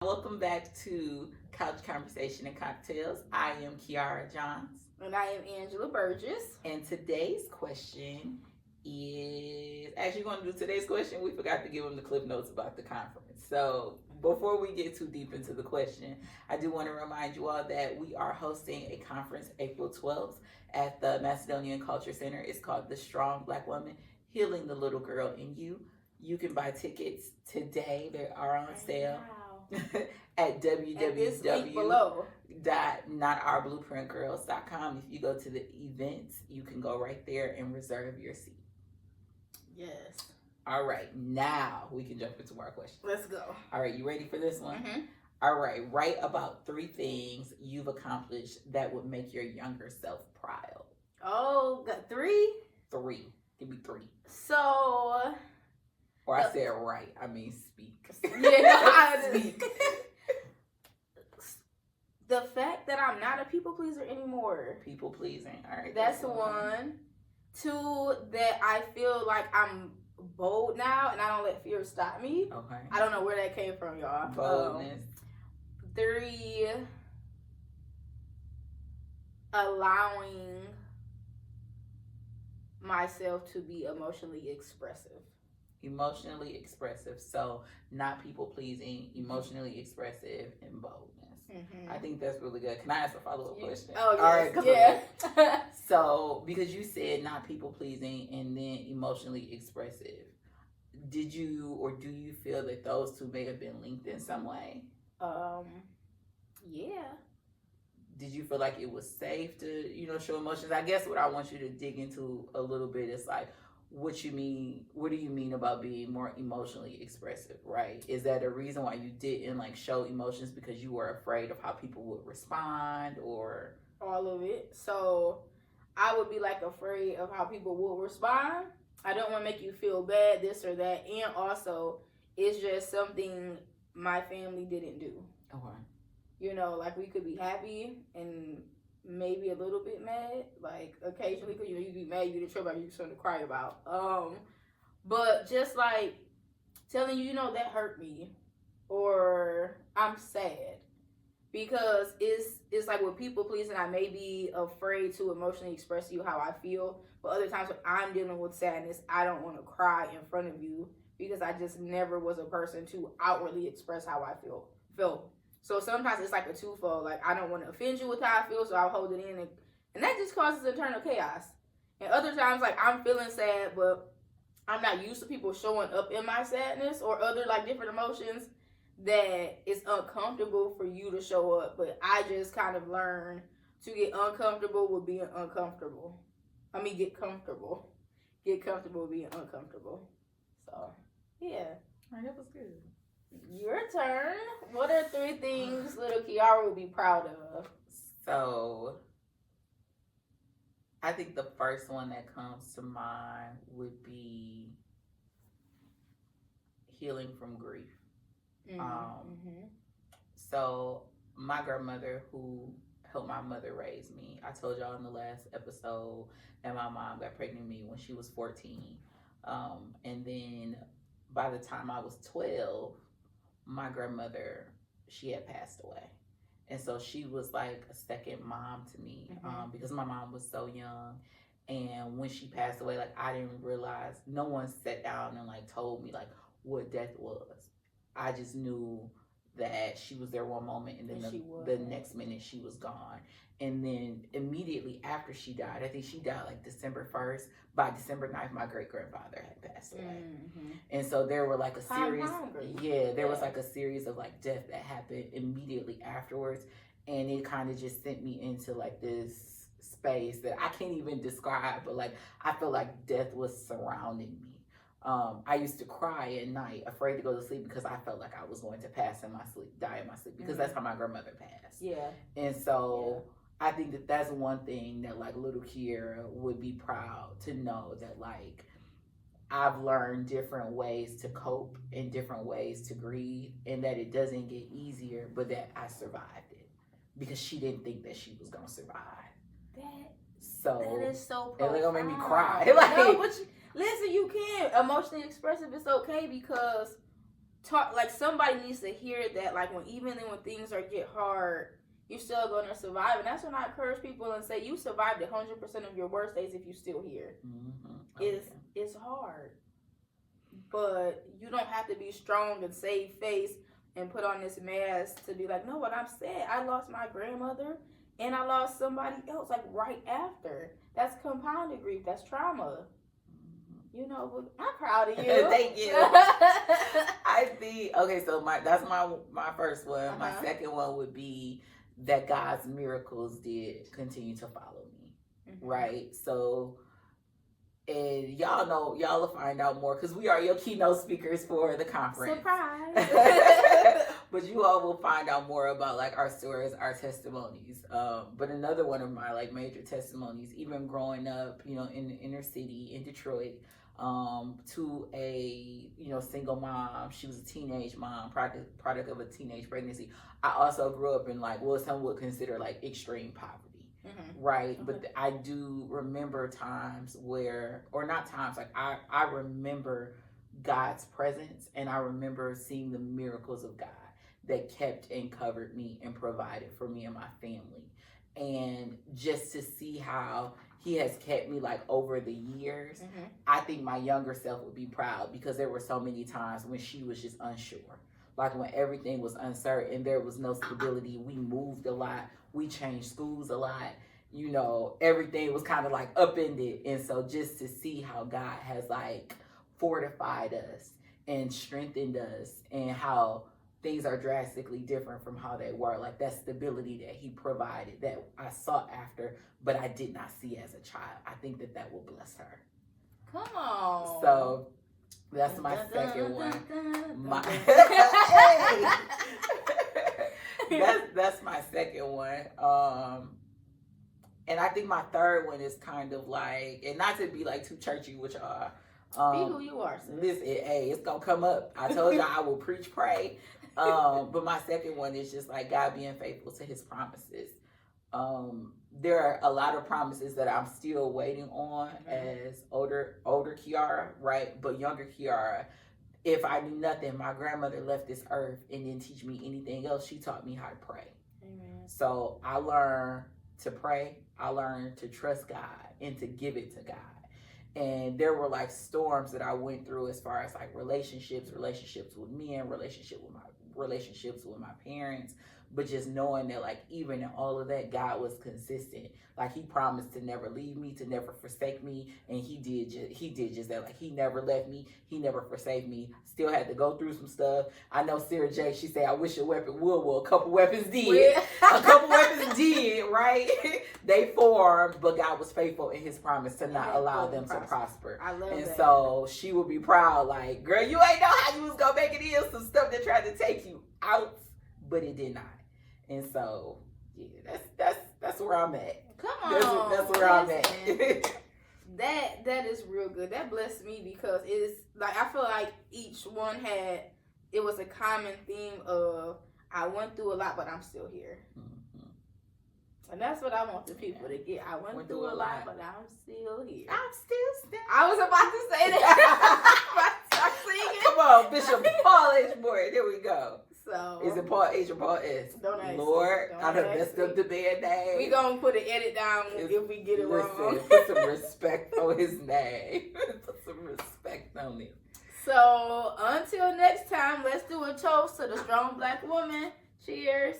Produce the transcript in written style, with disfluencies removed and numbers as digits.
Welcome back to Couch Conversation and Cocktails. I am Kiara Johns. And I am Angela Burgess. And today's question is actually going to do today's question. We forgot to give them the clip notes about the conference. So before we get too deep into the question, I do want to remind you all that we are hosting a conference April 12th at the Macedonian Culture Center. It's called The Strong Black Woman Healing the Little Girl in You. You can buy tickets today. They are on sale at www.notourblueprintgirls.com. If you go to the events, you can go right there and reserve your seat. Yes. All right, now we can jump into our question. Let's go. All right, you ready for this one? Mm-hmm. All right, write about 3 things you've accomplished that would make your younger self proud. Oh, got 3? 3. Give me 3. So... Or I said right, I mean speak. Yeah, no, I speak. The fact that I'm not a people pleaser anymore. People pleasing, all right. That's one. 2, that I feel like I'm bold now and I don't let fear stop me. Okay. I don't know where that came from, y'all. Boldness. 3, allowing myself to be emotionally expressive. Emotionally expressive. So not people pleasing, emotionally expressive, and boldness. Mm-hmm. I think that's really good. Can I ask a follow-up question? Oh, yes. All right, yeah. So because you said not people pleasing and then emotionally expressive, did you or do you feel that those 2 may have been linked in some way? Yeah. Did you feel like it was safe to, show emotions? I guess what I want you to dig into a little bit is like, what do you mean about being more emotionally expressive, right? Is that a reason why you didn't like show emotions because you were afraid of how people would respond, or all of it? So I would be like afraid of how people will respond. I don't want to make you feel bad, this or that, and also it's just something my family didn't do. Okay. Like we could be happy and maybe a little bit mad, like occasionally, because you be mad, you get in trouble, you get something to cry about. But just like telling you, that hurt me, or I'm sad, because it's like with people pleasing, I may be afraid to emotionally express to you how I feel, but other times when I'm dealing with sadness, I don't want to cry in front of you because I just never was a person to outwardly express how I felt. So sometimes it's like a twofold. Like, I don't want to offend you with how I feel, so I'll hold it in. And that just causes internal chaos. And other times, like, I'm feeling sad, but I'm not used to people showing up in my sadness or other, like, different emotions that it's uncomfortable for you to show up. But I just kind of learn to get uncomfortable with being uncomfortable. Get comfortable. Get comfortable with being uncomfortable. So, yeah. All right, that was good. Your turn. What are 3 things little Kiara will be proud of? So, I think the first one that comes to mind would be healing from grief. So, my grandmother, who helped my mother raise me, I told y'all in the last episode that my mom got pregnant with me when she was 14. And then by the time I was 12, my grandmother, she had passed away. And so she was like a second mom to me, because my mom was so young. And when she passed away, like, I didn't realize, no one sat down and like told me like what death was. I just knew that she was there one moment and then the next minute she was gone. And then immediately after she died, I think she died like December 1st. By December 9th, my great-grandfather had passed away. And so there were like a series, was like a series of like death that happened immediately afterwards. And it kind of just sent me into like this space that I can't even describe, but like I feel like death was surrounding me. I used to cry at night, afraid to go to sleep because I felt like I was going to die in my sleep, because that's how my grandmother passed. Yeah. And so I think that that's one thing that like little Kiera would be proud to know, that like I've learned different ways to cope and different ways to grieve, and that it doesn't get easier, but that I survived it, because she didn't think that she was gonna survive. That is so profound. It's gonna make me cry. No, but listen, you can emotionally expressive. It's okay, because talk, like somebody needs to hear that, like when even then when things are get hard, you're still gonna survive. And that's when I encourage people and say you survived 100% of your worst days if you're still here. Mm-hmm. It's hard, but you don't have to be strong and save face and put on this mask to be like, no, what I'm saying, I lost my grandmother and I lost somebody else like right after. That's compounded grief. That's trauma. You know, I'm proud of you. Thank you. I think okay. So that's my first one. My second one would be that God's miracles did continue to follow me. Right. So, and y'all know, y'all will find out more because we are your keynote speakers for the conference. Surprise. But you all will find out more about like our stories, our testimonies. But another one of my like major testimonies, even growing up, you know, in the inner city in Detroit, to a, you know, single mom. She was a teenage mom, product of a teenage pregnancy. I also grew up in like what some would consider like extreme poverty. Right. But I do remember times where, or not times, like I remember God's presence, and I remember seeing the miracles of God that kept and covered me and provided for me and my family. And just to see how he has kept me like over the years, I think my younger self would be proud, because there were so many times when she was just unsure. Like when everything was uncertain, there was no stability. We moved a lot. We changed schools a lot. You know, everything was kind of like upended. And so just to see how God has like fortified us and strengthened us, and how things are drastically different from how they were. Like that stability that he provided that I sought after, but I did not see as a child. I think that will bless her. Come on. So that's my second one. That's my second one. And I think my third one is kind of like, and not to be like too churchy with y'all. Be who you are, sis. Listen, hey, it's gonna come up. I told y'all I will preach, pray. But my second one is just like God being faithful to his promises. There are a lot of promises that I'm still waiting on as older Kiara, right? But younger Kiara, if I knew nothing, my grandmother left this earth and didn't teach me anything else. She taught me how to pray. Amen. So I learned to pray. I learned to trust God and to give it to God. And there were like storms that I went through as far as like relationships with men, relationships with my parents, but just knowing that like even in all of that, God was consistent. Like he promised to never leave me, to never forsake me, and he did just that. Like he never left me, he never forsake me. Still had to go through some stuff. I know Sarah J, she said, I wish a weapon would. Well, a couple weapons did. A couple weapons did, right? They formed, but God was faithful in his promise to not allow them to prosper. I love that. And so she would be proud, like, girl, you ain't know how you was gonna make it in. Some stuff that tried to take you out, but it did not. And so, yeah, that's where I'm at. Come on, that's where I'm at. That is real good. That blessed me because it's like I feel like each one it was a common theme of I went through a lot, but I'm still here. And that's what I want the people to get. I went through a lot, but I'm still here. I'm still standing. I was about to say that. Start singing. Come on, Bishop Paul H. Boy. There we go. So is it Paul H or Paul S? Don't ask Lord, me. I done messed up the band name. We gonna put an edit down if we get it wrong. Put some respect on his name. Put some respect on it. So until next time, let's do a toast to the strong black woman. Cheers.